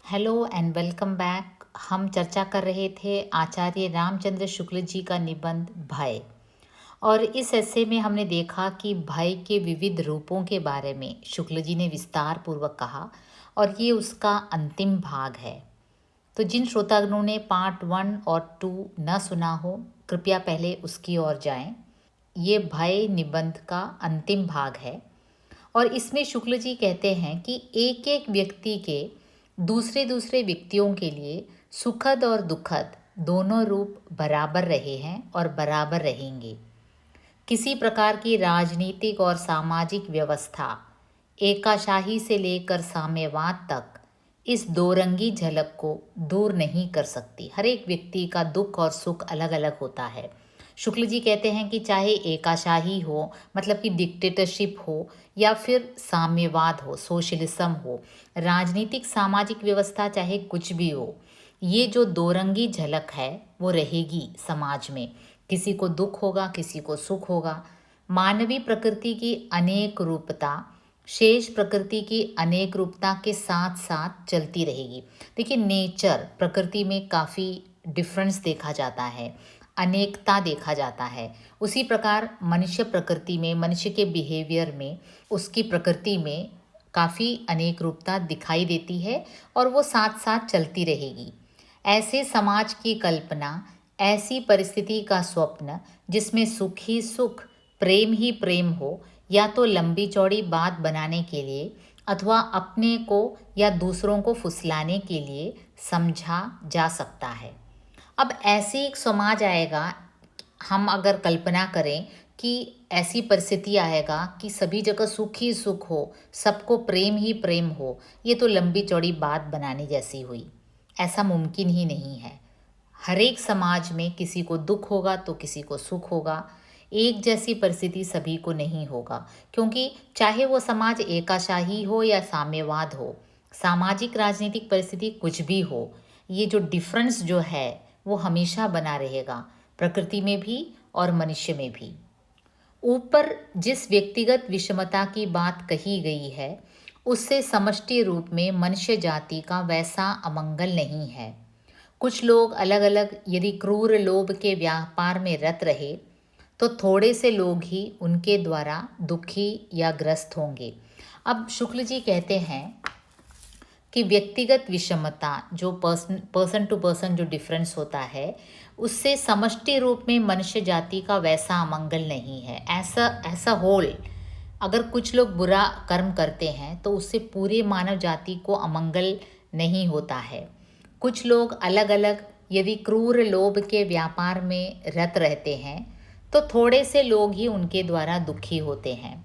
Hello and welcome back. हम चर्चा कर रहे थे आचार्य रामचंद्र शुक्ल जी का निबंध भय। और इस ऐसे में हमने देखा कि भय के विविध रूपों के बारे में शुक्ल जी ने विस्तार पूर्वक कहा और ये उसका अंतिम भाग है। तो जिन श्रोतागणों ने पार्ट 1 और 2 न सुना हो, कृपया पहले उसकी ओर जाएं। ये भय निबंध का अंतिम भाग है और इसमें शुक्ल जी कहते हैं कि एक एक व्यक्ति के दूसरे दूसरे व्यक्तियों के लिए सुखद और दुखद दोनों रूप बराबर रहे हैं और बराबर रहेंगे। किसी प्रकार की राजनीतिक और सामाजिक व्यवस्था एकाशाही से लेकर साम्यवाद तक इस दोरंगी झलक को दूर नहीं कर सकती। हर एक व्यक्ति का दुख और सुख अलग अलग होता है। शुक्ल जी कहते हैं कि चाहे एकाशाही हो, मतलब कि डिक्टेटरशिप हो, या फिर साम्यवाद हो, सोशलिज्म हो, राजनीतिक सामाजिक व्यवस्था चाहे कुछ भी हो, ये जो दोरंगी झलक है वो रहेगी समाज में। किसी को दुख होगा, किसी को सुख होगा। मानवीय प्रकृति की अनेक रूपता शेष प्रकृति की अनेक रूपता के साथ साथ चलती रहेगी। देखिए, नेचर प्रकृति में काफ़ी डिफरेंस देखा जाता है, अनेकता देखा जाता है। उसी प्रकार मनुष्य प्रकृति में, मनुष्य के बिहेवियर में, उसकी प्रकृति में काफ़ी अनेक रूपता दिखाई देती है और वो साथ साथ चलती रहेगी। ऐसे समाज की कल्पना, ऐसी परिस्थिति का स्वप्न जिसमें सुख ही सुख, प्रेम ही प्रेम हो, या तो लंबी चौड़ी बात बनाने के लिए अथवा अपने को या दूसरों को फुसलाने के लिए समझा जा सकता है। अब ऐसी एक समाज आएगा, हम अगर कल्पना करें कि ऐसी परिस्थिति आएगा कि सभी जगह सुख ही सुख हो, सबको प्रेम ही प्रेम हो, ये तो लंबी चौड़ी बात बनाने जैसी हुई। ऐसा मुमकिन ही नहीं है। हर एक समाज में किसी को दुख होगा तो किसी को सुख होगा। एक जैसी परिस्थिति सभी को नहीं होगा, क्योंकि चाहे वो समाज एकाशाही हो या साम्यवाद हो, सामाजिक राजनीतिक परिस्थिति कुछ भी हो, ये जो डिफरेंस जो है वो हमेशा बना रहेगा, प्रकृति में भी और मनुष्य में भी। ऊपर जिस व्यक्तिगत विषमता की बात कही गई है, उससे समष्टि रूप में मनुष्य जाति का वैसा अमंगल नहीं है। कुछ लोग अलग अलग यदि क्रूर लोभ के व्यापार में रत रहे तो थोड़े से लोग ही उनके द्वारा दुखी या ग्रस्त होंगे। अब शुक्ल जी कहते हैं कि व्यक्तिगत विषमता, जो पर्सन टू पर्सन जो डिफरेंस होता है, उससे समष्टि रूप में मनुष्य जाति का वैसा अमंगल नहीं है। ऐसा होल अगर कुछ लोग बुरा कर्म करते हैं तो उससे पूरे मानव जाति को अमंगल नहीं होता है। कुछ लोग अलग अलग यदि क्रूर लोभ के व्यापार में रत रहते हैं तो थोड़े से लोग ही उनके द्वारा दुखी होते हैं।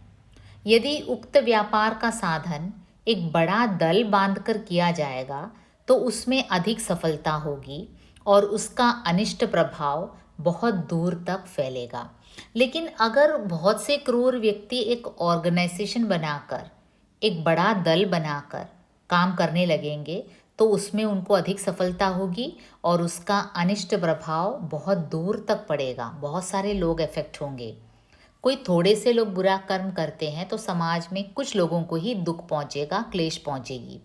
यदि उक्त व्यापार का साधन एक बड़ा दल बांधकर किया जाएगा तो उसमें अधिक सफलता होगी और उसका अनिष्ट प्रभाव बहुत दूर तक फैलेगा। लेकिन अगर बहुत से क्रूर व्यक्ति एक ऑर्गेनाइजेशन बनाकर, एक बड़ा दल बनाकर काम करने लगेंगे तो उसमें उनको अधिक सफलता होगी और उसका अनिष्ट प्रभाव बहुत दूर तक पड़ेगा, बहुत सारे लोग इफेक्ट होंगे। कोई थोड़े से लोग बुरा कर्म करते हैं तो समाज में कुछ लोगों को ही दुख पहुंचेगा, क्लेश पहुंचेगी।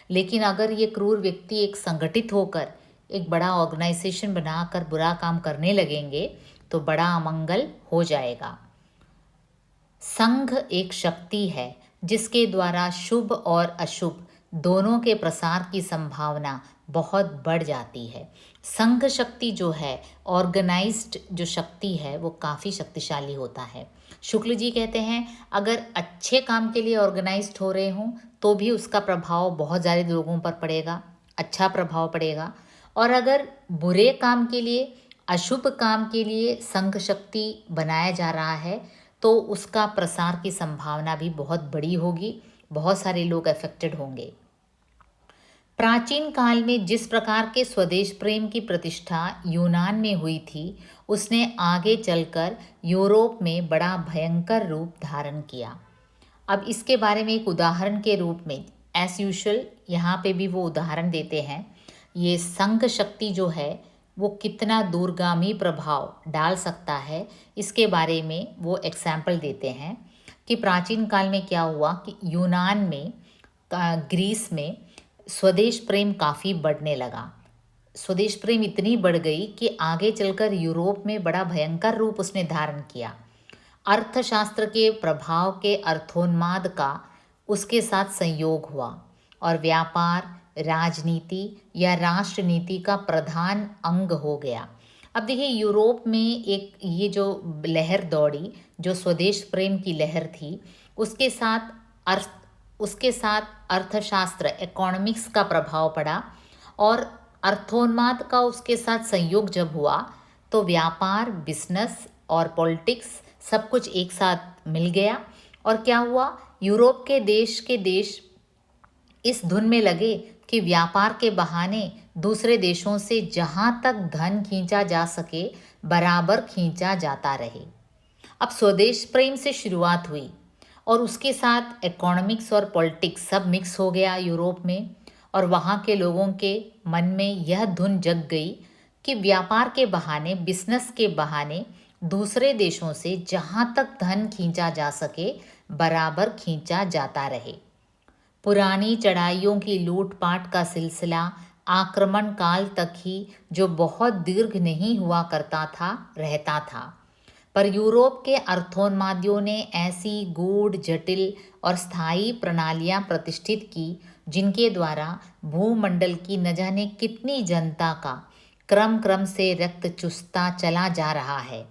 लेकिन अगर ये क्रूर व्यक्ति एक संगठित होकर एक बड़ा ऑर्गेनाइजेशन बनाकर बुरा काम करने लगेंगे तो बड़ा अमंगल हो जाएगा। संघ एक शक्ति है जिसके द्वारा शुभ और अशुभ दोनों के प्रसार की संभावना बहुत बढ़ जाती है। संघ शक्ति जो है, ऑर्गेनाइज्ड जो शक्ति है, वो काफ़ी शक्तिशाली होता है। शुक्ल जी कहते हैं अगर अच्छे काम के लिए ऑर्गेनाइज्ड हो रहे हों तो भी उसका प्रभाव बहुत ज़्यादा लोगों पर पड़ेगा, अच्छा प्रभाव पड़ेगा। और अगर बुरे काम के लिए, अशुभ काम के लिए संघ शक्ति बनाया जा रहा है तो उसका प्रसार की संभावना भी बहुत बड़ी होगी, बहुत सारे लोग अफेक्टेड होंगे। प्राचीन काल में जिस प्रकार के स्वदेश प्रेम की प्रतिष्ठा यूनान में हुई थी, उसने आगे चलकर यूरोप में बड़ा भयंकर रूप धारण किया। अब इसके बारे में एक उदाहरण के रूप में एज यूजुअल यहाँ पे भी वो उदाहरण देते हैं। ये संघ शक्ति जो है वो कितना दूरगामी प्रभाव डाल सकता है, इसके बारे में वो एग्जाम्पल देते हैं कि प्राचीन काल में क्या हुआ कि यूनान में, ग्रीस में स्वदेश प्रेम काफ़ी बढ़ने लगा। स्वदेश प्रेम इतनी बढ़ गई कि आगे चलकर यूरोप में बड़ा भयंकर रूप उसने धारण किया। अर्थशास्त्र के प्रभाव के अर्थोन्माद का उसके साथ संयोग हुआ और व्यापार राजनीति या राष्ट्रनीति का प्रधान अंग हो गया। अब देखिए, यूरोप में एक ये जो लहर दौड़ी, जो स्वदेश प्रेम की लहर थी, उसके साथ अर्थ उसके साथ अर्थशास्त्र इकोनॉमिक्स का प्रभाव पड़ा और अर्थोन्माद का उसके साथ संयोग जब हुआ तो व्यापार, बिजनेस और पॉलिटिक्स सब कुछ एक साथ मिल गया। और क्या हुआ, यूरोप के देश इस धुन में लगे कि व्यापार के बहाने दूसरे देशों से जहाँ तक धन खींचा जा सके बराबर खींचा जाता रहे। अब स्वदेश प्रेम से शुरुआत हुई और उसके साथ इकोनॉमिक्स और पॉलिटिक्स सब मिक्स हो गया यूरोप में। और वहाँ के लोगों के मन में यह धुन जग गई कि व्यापार के बहाने, बिजनेस के बहाने दूसरे देशों से जहाँ तक धन खींचा जा सके बराबर खींचा जाता रहे। पुरानी चढ़ाइयों की लूटपाट का सिलसिला आक्रमण काल तक ही, जो बहुत दीर्घ नहीं हुआ करता था, रहता था। पर यूरोप के अर्थोन्मादियों ने ऐसी गूढ़, जटिल और स्थायी प्रणालियां प्रतिष्ठित की जिनके द्वारा भूमंडल की न जाने कितनी जनता का क्रम क्रम से रक्त चूसता चला जा रहा है।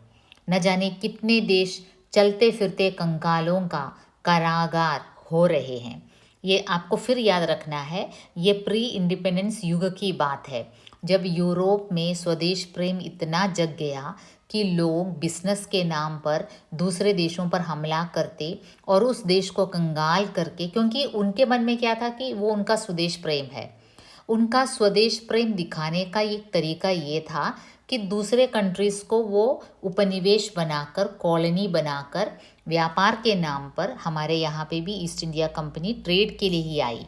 न जाने कितने देश चलते फिरते कंकालों का कारागार हो रहे हैं। ये आपको फिर याद रखना है, ये प्री इंडिपेंडेंस युग की बात है, जब यूरोप में स्वदेश प्रेम इतना जग गया कि लोग बिजनेस के नाम पर दूसरे देशों पर हमला करते और उस देश को कंगाल करके, क्योंकि उनके मन में क्या था कि वो उनका स्वदेश प्रेम है। उनका स्वदेश प्रेम दिखाने का एक तरीका ये था कि दूसरे कंट्रीज़ को वो उपनिवेश बनाकर, कॉलोनी बनाकर, व्यापार के नाम पर, हमारे यहाँ पे भी ईस्ट इंडिया कंपनी ट्रेड के लिए ही आई,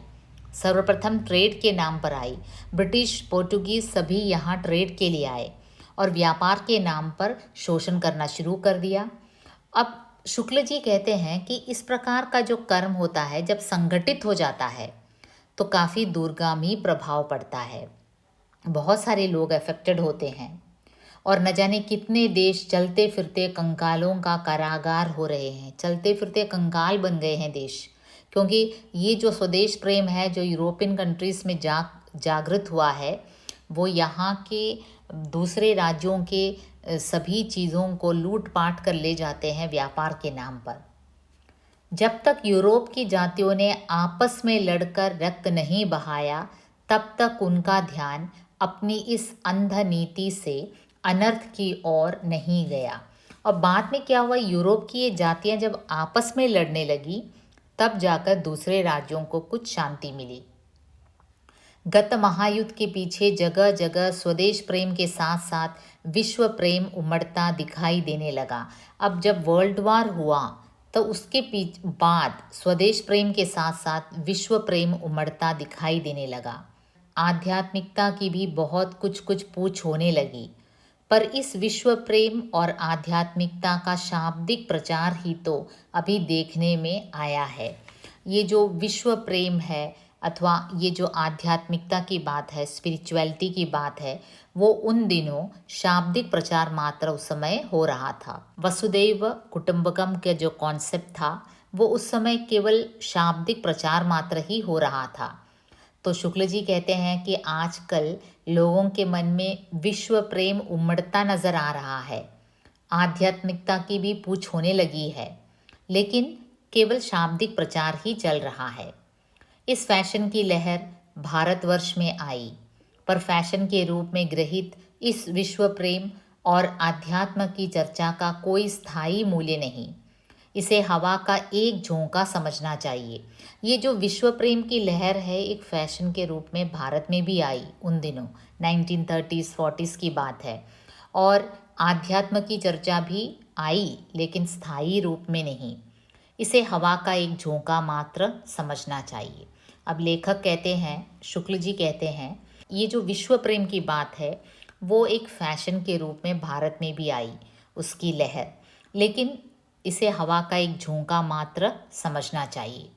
सर्वप्रथम ट्रेड के नाम पर आई। ब्रिटिश, पोर्टुगीज़ सभी यहाँ ट्रेड के लिए आए और व्यापार के नाम पर शोषण करना शुरू कर दिया। अब शुक्ल जी कहते हैं कि इस प्रकार का जो कर्म होता है, जब संगठित हो जाता है तो काफ़ी दूरगामी प्रभाव पड़ता है। बहुत सारे लोग अफेक्टेड होते हैं और न जाने कितने देश चलते फिरते कंकालों का कारागार हो रहे हैं, चलते फिरते कंकाल बन गए हैं देश। क्योंकि ये जो स्वदेश प्रेम है, जो यूरोपियन कंट्रीज़ में जागृत हुआ है, वो यहाँ के दूसरे राज्यों के सभी चीज़ों को लूट पाट कर ले जाते हैं व्यापार के नाम पर। जब तक यूरोप की जातियों ने आपस में लड़कर रक्त नहीं बहाया, तब तक उनका ध्यान अपनी इस अंध नीति से अनर्थ की ओर नहीं गया। और बाद में क्या हुआ, यूरोप की ये जातियां जब आपस में लड़ने लगी, तब जाकर दूसरे राज्यों को कुछ शांति मिली। गत महायुद्ध के पीछे जगह जगह स्वदेश प्रेम के साथ साथ विश्व प्रेम उमड़ता दिखाई देने लगा। अब जब वर्ल्ड वॉर हुआ तो उसके बाद स्वदेश प्रेम के साथ साथ विश्व प्रेम उमड़ता दिखाई देने लगा। आध्यात्मिकता की भी बहुत कुछ पूछ होने लगी, पर इस विश्व प्रेम और आध्यात्मिकता का शाब्दिक प्रचार ही तो अभी देखने में आया है। ये जो विश्व प्रेम है अथवा ये जो आध्यात्मिकता की बात है, स्पिरिचुअलिटी की बात है, वो उन दिनों शाब्दिक प्रचार मात्र उस समय हो रहा था। वसुदैव कुटुंबकम के जो कॉन्सेप्ट था, वो उस समय केवल शाब्दिक प्रचार मात्र ही हो रहा था। तो शुक्ल जी कहते हैं कि आजकल लोगों के मन में विश्व प्रेम उमड़ता नजर आ रहा है, आध्यात्मिकता की भी पूछ होने लगी है, लेकिन केवल शाब्दिक प्रचार ही चल रहा है। इस फैशन की लहर भारतवर्ष में आई, पर फैशन के रूप में गृहीत इस विश्व प्रेम और आध्यात्म की चर्चा का कोई स्थायी मूल्य नहीं। इसे हवा का एक झोंका समझना चाहिए। ये जो विश्व प्रेम की लहर है, एक फैशन के रूप में भारत में भी आई उन दिनों, 1930s 40s की बात है। और आध्यात्म की चर्चा भी आई, लेकिन स्थायी रूप में नहीं। इसे हवा का एक झोंका मात्र समझना चाहिए। अब लेखक कहते हैं, शुक्ल जी कहते हैं, ये जो विश्व प्रेम की बात है वो एक फैशन के रूप में भारत में भी आई उसकी लहर, लेकिन इसे हवा का एक झोंका मात्र समझना चाहिए।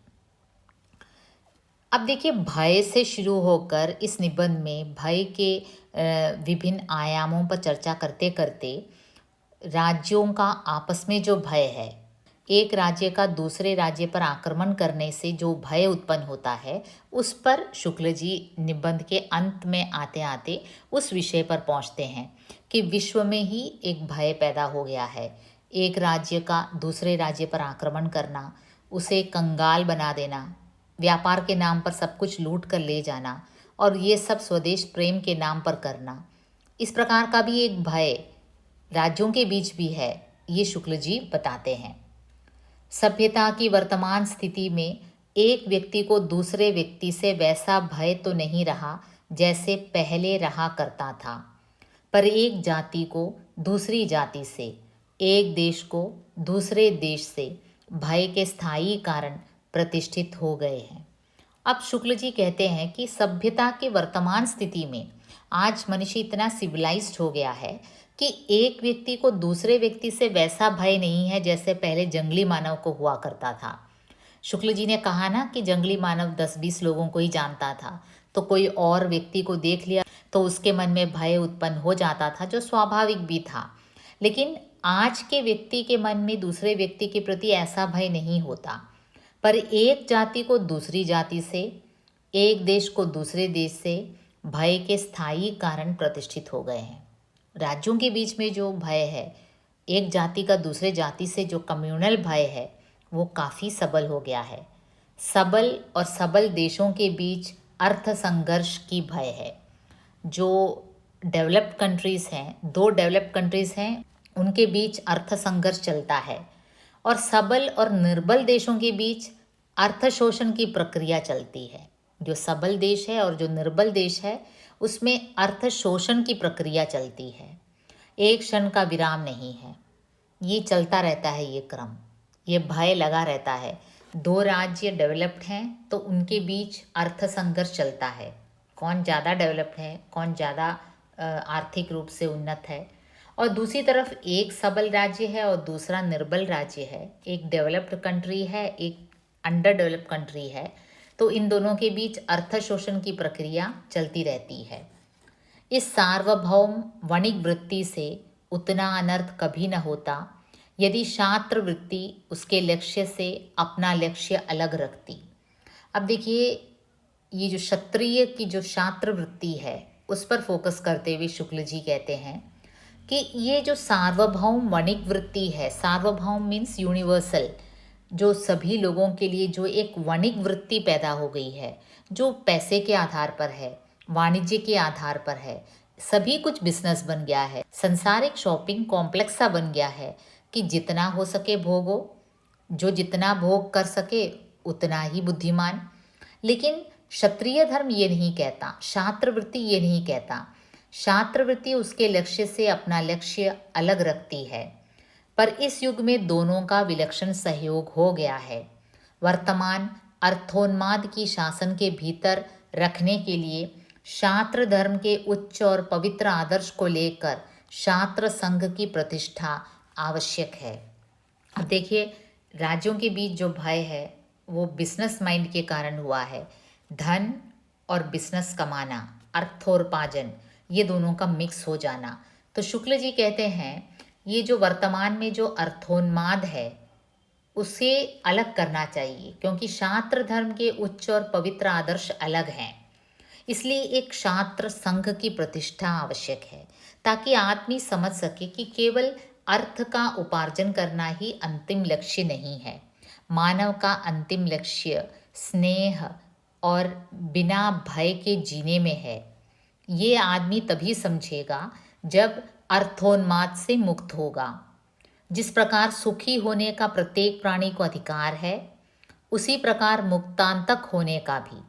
अब देखिए, भय से शुरू होकर इस निबंध में भय के विभिन्न आयामों पर चर्चा करते करते राज्यों का आपस में जो भय है, एक राज्य का दूसरे राज्य पर आक्रमण करने से जो भय उत्पन्न होता है, उस पर शुक्ल जी निबंध के अंत में आते आते उस विषय पर पहुंचते हैं कि विश्व में ही एक भय पैदा हो गया है। एक राज्य का दूसरे राज्य पर आक्रमण करना, उसे कंगाल बना देना, व्यापार के नाम पर सब कुछ लूट कर ले जाना, और ये सब स्वदेश प्रेम के नाम पर करना, इस प्रकार का भी एक भय राज्यों के बीच भी है, ये शुक्ल जी बताते हैं। सभ्यता की वर्तमान स्थिति में एक व्यक्ति को दूसरे व्यक्ति से वैसा भय तो नहीं रहा जैसे पहले रहा करता था, पर एक जाति को दूसरी जाति से, एक देश को दूसरे देश से भय के स्थायी कारण प्रतिष्ठित हो गए हैं। अब शुक्ल जी कहते हैं कि सभ्यता की वर्तमान स्थिति में आज मनुष्य इतना सिविलाइज्ड हो गया है कि एक व्यक्ति को दूसरे व्यक्ति से वैसा भय नहीं है जैसे पहले जंगली मानव को हुआ करता था। शुक्ल जी ने कहा ना कि जंगली मानव 10-20 लोगों को ही जानता था, तो कोई और व्यक्ति को देख लिया तो उसके मन में भय उत्पन्न हो जाता था, जो स्वाभाविक भी था। लेकिन आज के व्यक्ति के मन में दूसरे व्यक्ति के प्रति ऐसा भय नहीं होता, पर एक जाति को दूसरी जाति से, एक देश को दूसरे देश से भय के स्थायी कारण प्रतिष्ठित हो गए हैं। राज्यों के बीच में जो भय है, एक जाति का दूसरे जाति से जो कम्युनल भय है, वो काफ़ी सबल हो गया है। सबल और सबल देशों के बीच अर्थ संघर्ष की भय है। जो डेवलप्ड कंट्रीज़ हैं, दो डेवलप्ड कंट्रीज़ हैं, उनके बीच अर्थ संघर्ष चलता है, और सबल और निर्बल देशों के बीच अर्थ शोषण की प्रक्रिया चलती है। जो सबल देश है और जो निर्बल देश है, उसमें अर्थ शोषण की प्रक्रिया चलती है। एक क्षण का विराम नहीं है, ये चलता रहता है, ये क्रम, ये भय लगा रहता है। दो राज्य डेवलप्ड हैं तो उनके बीच अर्थ संघर्ष चलता है, कौन ज़्यादा डेवलप्ड है, कौन ज़्यादा आर्थिक रूप से उन्नत है। और दूसरी तरफ एक सबल राज्य है और दूसरा निर्बल राज्य है, एक डेवलप्ड कंट्री है, एक अंडर डेवलप्ड कंट्री है, तो इन दोनों के बीच अर्थ शोषण की प्रक्रिया चलती रहती है। इस सार्वभौम वणिक वृत्ति से उतना अनर्थ कभी न होता यदि शास्त्र वृत्ति उसके लक्ष्य से अपना लक्ष्य अलग रखती। अब देखिए, ये जो क्षत्रिय की जो शास्त्र वृत्ति है, उस पर फोकस करते हुए शुक्ल जी कहते हैं कि ये जो सार्वभौम वणिक वृत्ति है, सार्वभौम मीन्स यूनिवर्सल, जो सभी लोगों के लिए जो एक वणिक वृत्ति पैदा हो गई है, जो पैसे के आधार पर है, वाणिज्य के आधार पर है, सभी कुछ बिजनेस बन गया है, संसार एक शॉपिंग कॉम्प्लेक्स सा बन गया है कि जितना हो सके भोगो, जो जितना भोग कर सके उतना ही बुद्धिमान। लेकिन क्षत्रिय धर्म ये नहीं कहता, शास्त्रवृत्ति ये नहीं कहता। शास्त्रवृत्ति उसके लक्ष्य से अपना लक्ष्य अलग रखती है, पर इस युग में दोनों का विलक्षण सहयोग हो गया है। वर्तमान अर्थोन्माद की शासन के भीतर रखने के लिए शास्त्र धर्म के उच्च और पवित्र आदर्श को लेकर शास्त्र संघ की प्रतिष्ठा आवश्यक है। अब देखिए, राज्यों के बीच जो भय है वो बिजनेस माइंड के कारण हुआ है। धन और बिजनेस कमाना, अर्थोपार्जन, ये दोनों का मिक्स हो जाना। तो शुक्ल जी कहते हैं ये जो वर्तमान में जो अर्थोन्माद है उसे अलग करना चाहिए, क्योंकि शास्त्र धर्म के उच्च और पवित्र आदर्श अलग हैं। इसलिए एक शास्त्र संघ की प्रतिष्ठा आवश्यक है, ताकि आदमी समझ सके कि केवल अर्थ का उपार्जन करना ही अंतिम लक्ष्य नहीं है। मानव का अंतिम लक्ष्य स्नेह और बिना भय के जीने में है। ये आदमी तभी समझेगा जब अर्थोन्माद से मुक्त होगा। जिस प्रकार सुखी होने का प्रत्येक प्राणी को अधिकार है, उसी प्रकार मुक्तांतक होने का भी।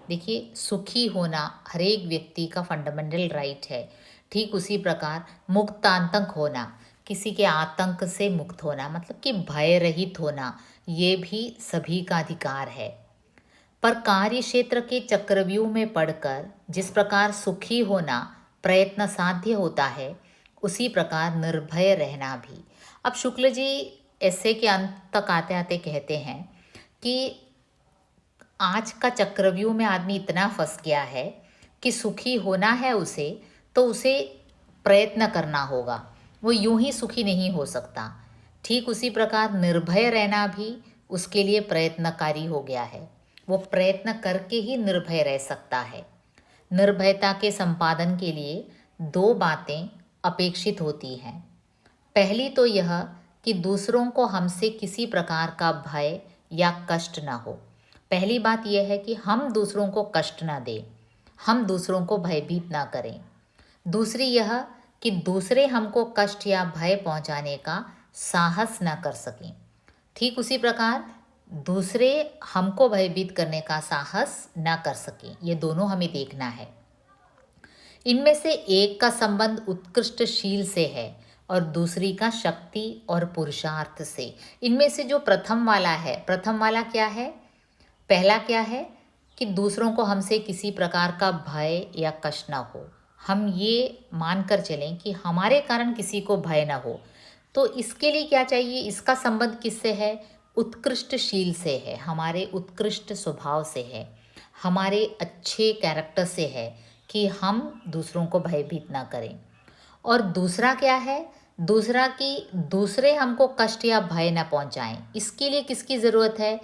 देखिए, सुखी होना हर एक व्यक्ति का फंडामेंटल राइट है, ठीक उसी प्रकार मुक्तांतक होना, किसी के आतंक से मुक्त होना, मतलब कि भय रहित होना, ये भी सभी का अधिकार है। पर कार्य क्षेत्र के चक्रव्यूह में पड़कर जिस प्रकार सुखी होना प्रयत्न साध्य होता है, उसी प्रकार निर्भय रहना भी। अब शुक्ल जी ऐसे के अंत तक आते आते कहते हैं कि आज का चक्रव्यूह में आदमी इतना फंस गया है कि सुखी होना है उसे, तो उसे प्रयत्न करना होगा, वो यूं ही सुखी नहीं हो सकता। ठीक उसी प्रकार निर्भय रहना भी उसके लिए प्रयत्नकारी हो गया है, वो प्रयत्न करके ही निर्भय रह सकता है। निर्भयता के संपादन के लिए दो बातें अपेक्षित होती हैं। पहली तो यह कि दूसरों को हमसे किसी प्रकार का भय या कष्ट न हो। पहली बात यह है कि हम दूसरों को कष्ट ना दें, हम दूसरों को भयभीत ना करें। दूसरी यह कि दूसरे हमको कष्ट या भय पहुंचाने का साहस ना कर सकें। ठीक उसी प्रकार दूसरे हमको भयभीत करने का साहस ना कर सकें। ये दोनों हमें देखना है। इनमें से एक का संबंध उत्कृष्टशील से है और दूसरी का शक्ति और पुरुषार्थ से। इनमें से जो प्रथम वाला है, प्रथम वाला क्या है? पहला क्या है कि दूसरों को हमसे किसी प्रकार का भय या कष्ट ना हो। हम ये मानकर चलें कि हमारे कारण किसी को भय ना हो। तो इसके लिए क्या चाहिए? इसका संबंध किससे है? उत्कृष्टशील से है, हमारे उत्कृष्ट स्वभाव से है, हमारे अच्छे कैरेक्टर से है कि हम दूसरों को भयभीत ना करें। और दूसरा क्या है? दूसरा कि दूसरे हमको कष्ट या भय ना पहुंचाएं। इसके लिए किसकी ज़रूरत है?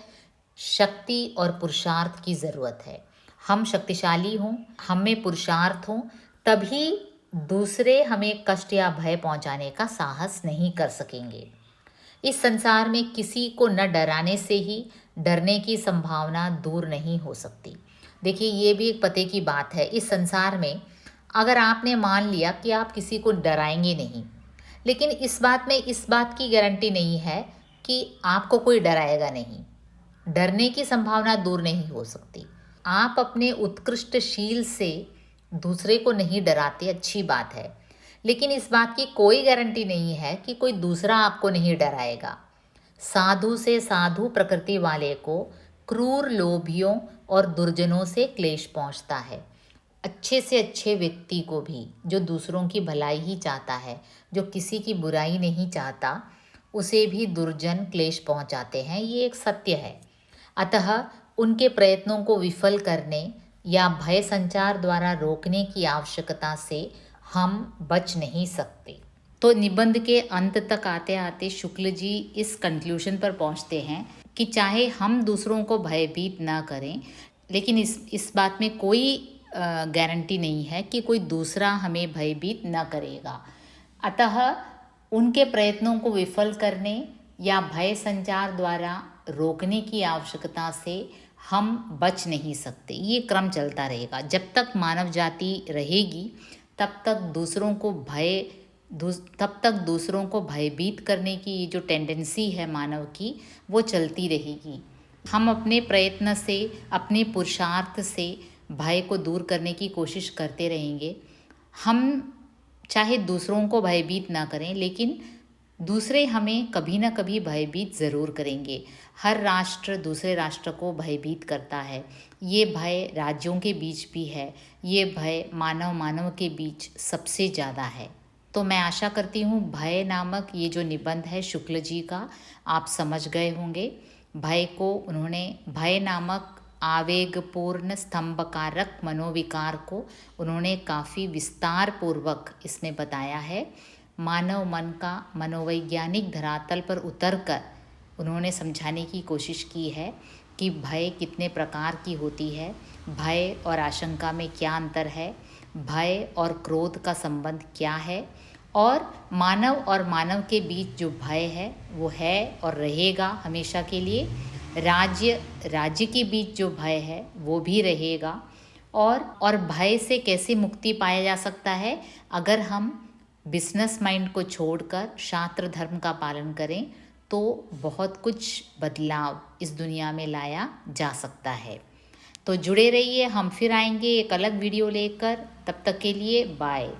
शक्ति और पुरुषार्थ की ज़रूरत है। हम शक्तिशाली हों, हम में पुरुषार्थ हों, तभी दूसरे हमें कष्ट या भय पहुंचाने का साहस नहीं कर सकेंगे। इस संसार में किसी को न डराने से ही डरने की संभावना दूर नहीं हो सकती। देखिए, ये भी एक पते की बात है। इस संसार में अगर आपने मान लिया कि आप किसी को डराएंगे नहीं, लेकिन इस बात की गारंटी नहीं है कि आपको कोई डराएगा नहीं। डरने की संभावना दूर नहीं हो सकती। आप अपने उत्कृष्टशील से दूसरे को नहीं डराते, अच्छी बात है, लेकिन इस बात की कोई गारंटी नहीं है कि कोई दूसरा आपको नहीं डराएगा। साधु से साधु प्रकृति वाले को क्रूर लोभियों और दुर्जनों से क्लेश पहुंचता है। अच्छे से अच्छे व्यक्ति को भी, जो दूसरों की भलाई ही चाहता है, जो किसी की बुराई नहीं चाहता, उसे भी दुर्जन क्लेश पहुंचाते हैं। ये एक सत्य है। अतः उनके प्रयत्नों को विफल करने या भय संचार द्वारा रोकने की आवश्यकता से हम बच नहीं सकते। तो निबंध के अंत तक आते आते शुक्ल जी इस कंक्लूजन पर पहुंचते हैं कि चाहे हम दूसरों को भयभीत ना करें, लेकिन इस बात में कोई गारंटी नहीं है कि कोई दूसरा हमें भयभीत न करेगा। अतः उनके प्रयत्नों को विफल करने या भय संचार द्वारा रोकने की आवश्यकता से हम बच नहीं सकते। ये क्रम चलता रहेगा। जब तक मानव जाति रहेगी तब तक दूसरों को भयभीत करने की ये जो टेंडेंसी है मानव की, वो चलती रहेगी। हम अपने प्रयत्न से, अपने पुरुषार्थ से भय को दूर करने की कोशिश करते रहेंगे। हम चाहे दूसरों को भयभीत ना करें, लेकिन दूसरे हमें कभी ना कभी भयभीत ज़रूर करेंगे। हर राष्ट्र दूसरे राष्ट्र को भयभीत करता है। ये भय राज्यों के बीच भी है, ये भय मानव के बीच सबसे ज़्यादा है। तो मैं आशा करती हूँ भय नामक ये जो निबंध है शुक्ल जी का, आप समझ गए होंगे। भय को उन्होंने, भय नामक आवेगपूर्ण स्तंभकारक मनोविकार को उन्होंने काफ़ी विस्तार पूर्वक इसमें बताया है। मानव मन का मनोवैज्ञानिक धरातल पर उतरकर उन्होंने समझाने की कोशिश की है कि भय कितने प्रकार की होती है, भय और आशंका में क्या अंतर है, भय और क्रोध का संबंध क्या है, और मानव के बीच जो भय है वो है और रहेगा हमेशा के लिए। राज्य के बीच जो भय है वो भी रहेगा। और भय से कैसे मुक्ति पाया जा सकता है? अगर हम बिजनेस माइंड को छोड़कर शास्त्र धर्म का पालन करें तो बहुत कुछ बदलाव इस दुनिया में लाया जा सकता है। तो जुड़े रहिए, हम फिर आएंगे एक अलग वीडियो लेकर। तब तक के लिए बाय।